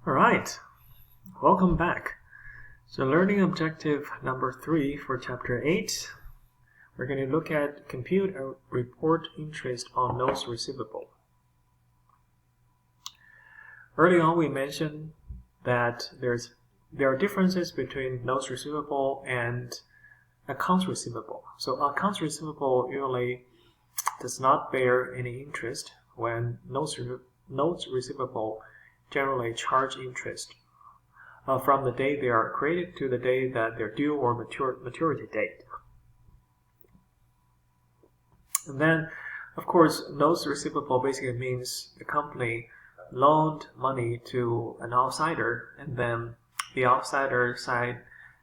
Alright, welcome back. So learning objective number 3 for chapter 8, we're going to look at compute and report interest on notes receivable. Early on we mentioned that there are differences between notes receivable and accounts receivable. So accounts receivable usually does not bear any interest, when notes receivable generally charge interest from the day they are created to the day that they're due or maturity date. And then, of course, notes receivable basically means the company loaned money to an outsider, and then the outsider side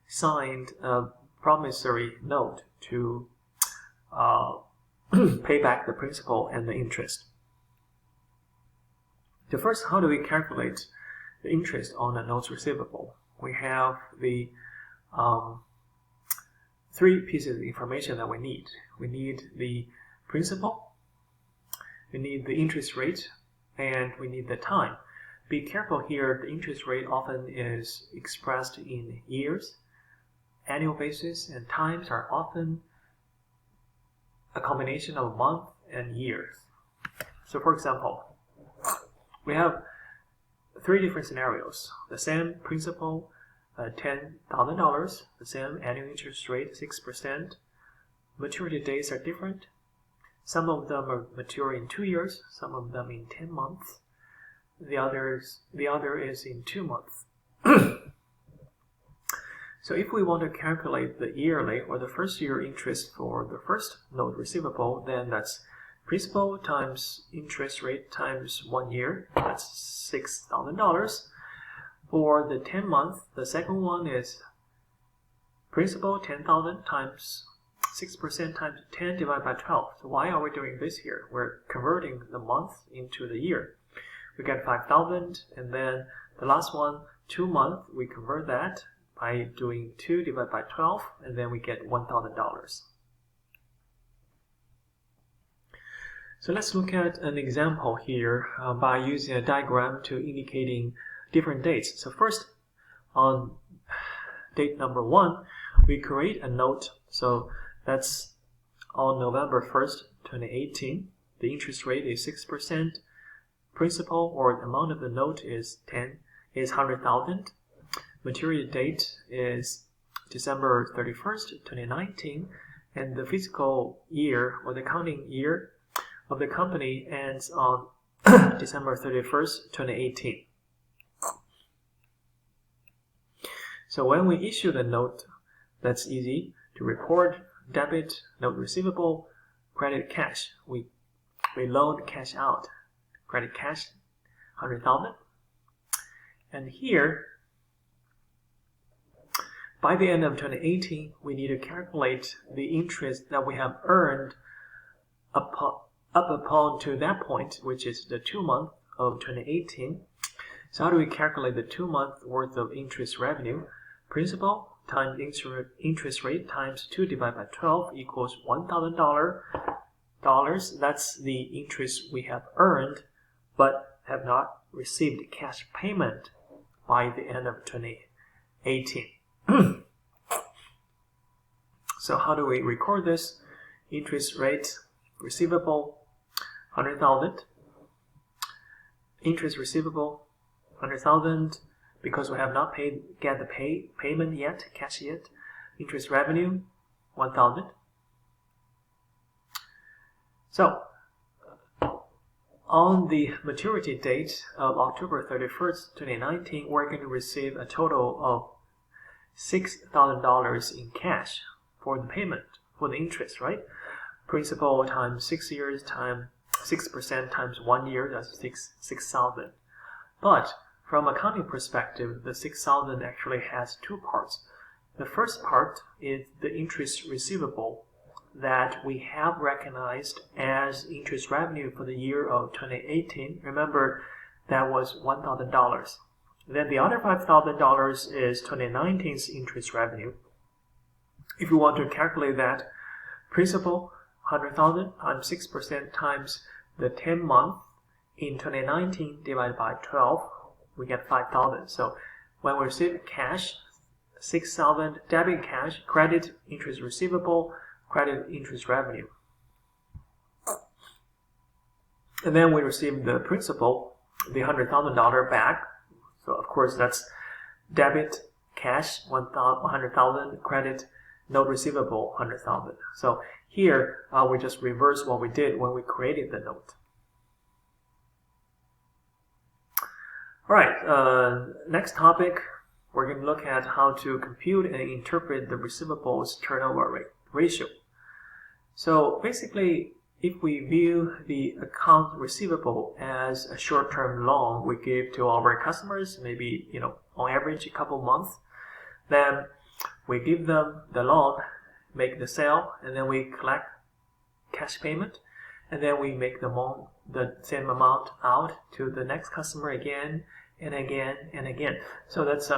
signed a promissory note to pay back the principal and the interest. So first, how do we calculate the interest on a notes receivable? We have the three pieces of information that we need. We need the principal, we need the interest rate, and we need the time. Be careful here, the interest rate often is expressed in years, annual basis, and times are often a combination of month and years. So for example, we have three different scenarios. The same principal, $10,000, the same annual interest rate, 6%. Maturity dates are different. Some of them are mature in 2 years, some of them in 10 months. The other is in 2 months. So if we want to calculate the yearly or the first year interest for the first note receivable, then that's principal times interest rate times 1 year, that's $6,000. For the 10 month, the second one is principal 10,000 times 6% times 10 divided by 12. So why are we doing this here? We're converting the month into the year. We get 5,000, and then the last one, 2 month, we convert that by doing 2 divided by 12, and then we get $1,000. So let's look at an example here by using a diagram to indicating different dates. So first, on date number 1, we create a note. So that's on November 1st, 2018. The interest rate is 6%. Principal or amount of the note is 100,000. Maturity date is December 31st, 2019. And the fiscal year or the accounting year of the company ends on December 31st, 2018. So when we issue the note, that's easy to report: debit, note receivable, credit cash. We loan cash out, credit cash, 100,000. And here, by the end of 2018, we need to calculate the interest that we have earned up upon to that point, which is the 2 month of 2018. So how do we calculate the 2 month worth of interest revenue? Principal times interest rate times 2 divided by 12 equals $1,000. That's the interest we have earned but have not received cash payment by the end of 2018. So how do we record this? Interest rate receivable, 100,000. Interest receivable, 100,000. Because we have not get the payment yet, cash yet. Interest revenue, 1,000. So on the maturity date of October 31st, 2019, we're going to receive a total of $6,000 in cash for the payment, for the interest, right? Principal times 6 years times 6% times 1 year, that's 6,000. But from accounting perspective, the 6,000 actually has two parts. The first part is the interest receivable that we have recognized as interest revenue for the year of 2018. Remember, that was $1,000. Then the other $5,000 is 2019's interest revenue. If you want to calculate that, principal 100,000 times 6% times the 10 month in 2019 divided by 12, we get 5,000. So when we receive cash, 6,000 debit cash, credit interest receivable, credit interest revenue. And then we receive the principal, the $100,000 back. So of course that's debit cash 100,000, credit note receivable 100,000. So here we just reverse what we did when we created the note. All right, next topic, we're going to look at how to compute and interpret the receivables turnover ratio. So basically, if we view the account receivable as a short-term loan we give to our customers, maybe on average a couple months, then we give them the loan, make the sale, and then we collect cash payment, and then we make the same amount out to the next customer again and again and again. So that's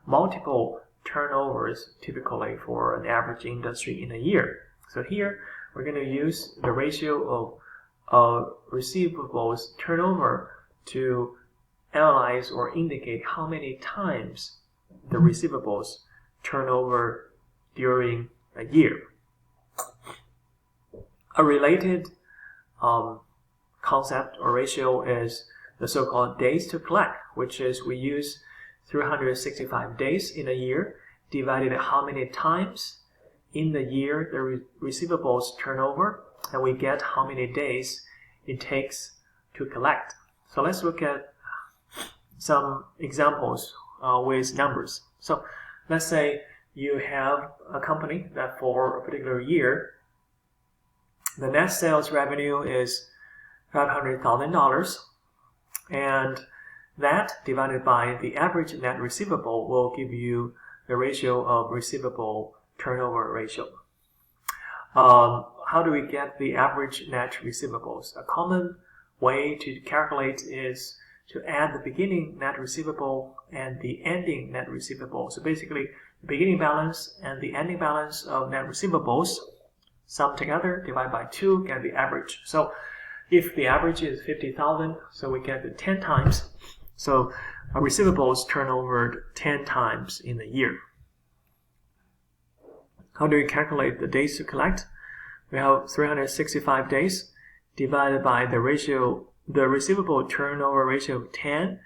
multiple turnovers typically for an average industry in a year. So here we're going to use the ratio of receivables turnover to analyze or indicate how many times the receivables turnover during a year. A related concept or ratio is the so-called days to collect, which is we use 365 days in a year divided how many times in the year the receivables turnover, and we get how many days it takes to collect. So let's look at some examples with numbers. So let's say you have a company that for a particular year, the net sales revenue is $500,000, and that divided by the average net receivable will give you the ratio of receivable turnover ratio. How do we get the average net receivables? A common way to calculate is to add the beginning net receivable and the ending net receivable. So basically, the beginning balance and the ending balance of net receivables sum together, divide by 2, get the average. So if the average is 50,000, so we get the 10 times. So our receivables turn over 10 times in a year. How do we calculate the days to collect? We have 365 days divided by the ratio, the receivable turnover ratio of 10.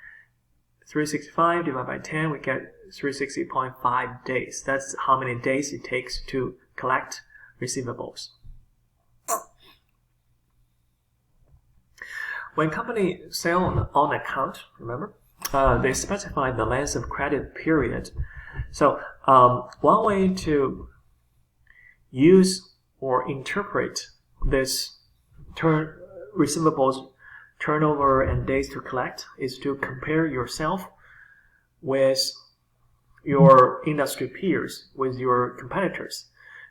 365 divided by 10, we get 360.5 days. That's how many days it takes to collect receivables. When companies sell on account, remember, they specify the length of credit period. So one way to use or interpret this receivables turnover and days to collect is to compare yourself with your industry peers, with your competitors.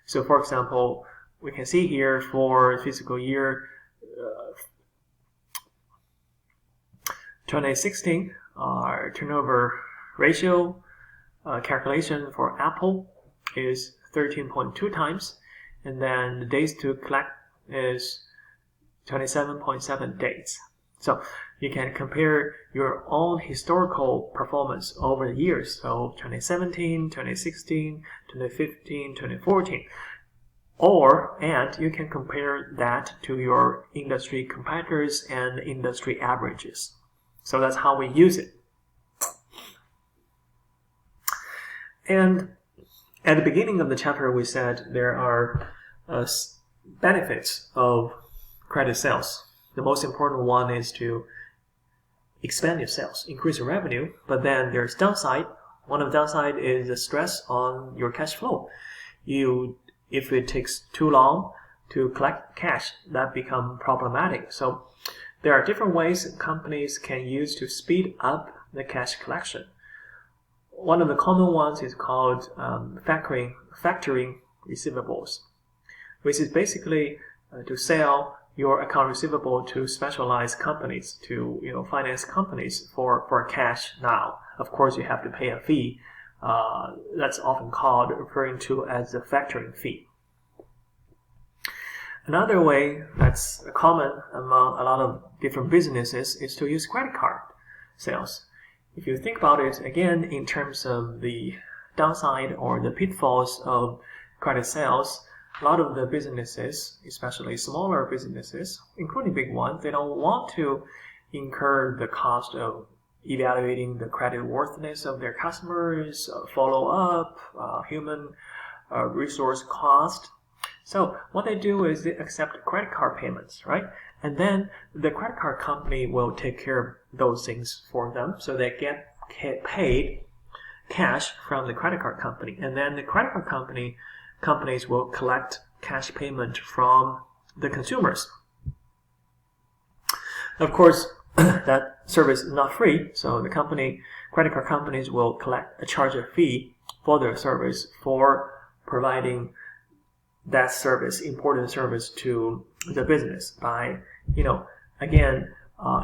So for example, we can see here for fiscal year 2016, our turnover ratio calculation for Apple is 13.2 times, and then the days to collect is 27.7 days. So you can compare your own historical performance over the years, so 2017, 2016, 2015, 2014. And you can compare that to your industry competitors and industry averages. So that's how we use it. And at the beginning of the chapter, we said there are benefits of credit sales. The most important one is to expand your sales, increase your revenue, but then there's downside. One of the downside is the stress on your cash flow. If it takes too long to collect cash, that becomes problematic. So there are different ways companies can use to speed up the cash collection. One of the common ones is called factoring receivables, which is basically to sell your account receivable to specialized companies, to finance companies for cash now. Of course, you have to pay a fee. That's often referring to as the factoring fee. Another way that's common among a lot of different businesses is to use credit card. sales. If you think about it again in terms of the downside or the pitfalls of credit sales, a lot of the businesses, especially smaller businesses, including big ones, they don't want to incur the cost of evaluating the credit worthiness of their customers, follow up, human resource cost. So what they do is they accept credit card payments, right? And then the credit card company will take care of those things for them, so they get paid cash from the credit card company, and then the credit card companies will collect cash payment from the consumers. Of course, that service is not free, so the credit card companies will charge a fee for their service for providing that service, important service to the business by, again,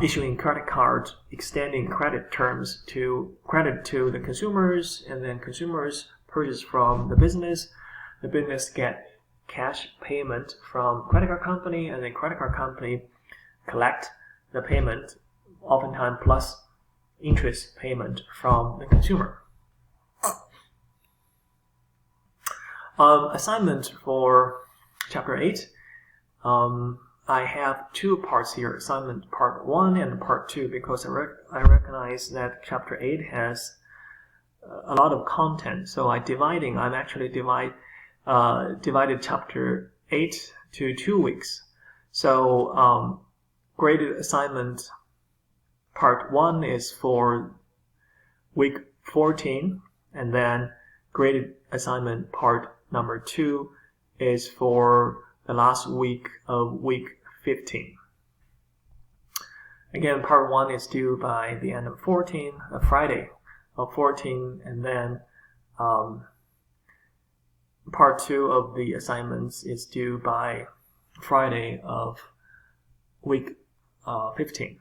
issuing credit cards, extending credit terms to the consumers, and then consumers purchase from the business. The business get cash payment from credit card company, and then credit card company collect the payment, oftentimes plus interest payment from the consumer. Assignment for Chapter 8. I have two parts here, assignment part 1 and part 2, because I recognize that Chapter 8 has a lot of content. So I'm actually divided Chapter 8 to 2 weeks. So graded assignment part 1 is for week 14, and then graded assignment part number 2 is for the last week of week 15. Again, part 1 is due by the end of Friday of 14, and then part 2 of the assignments is due by Friday of week 15.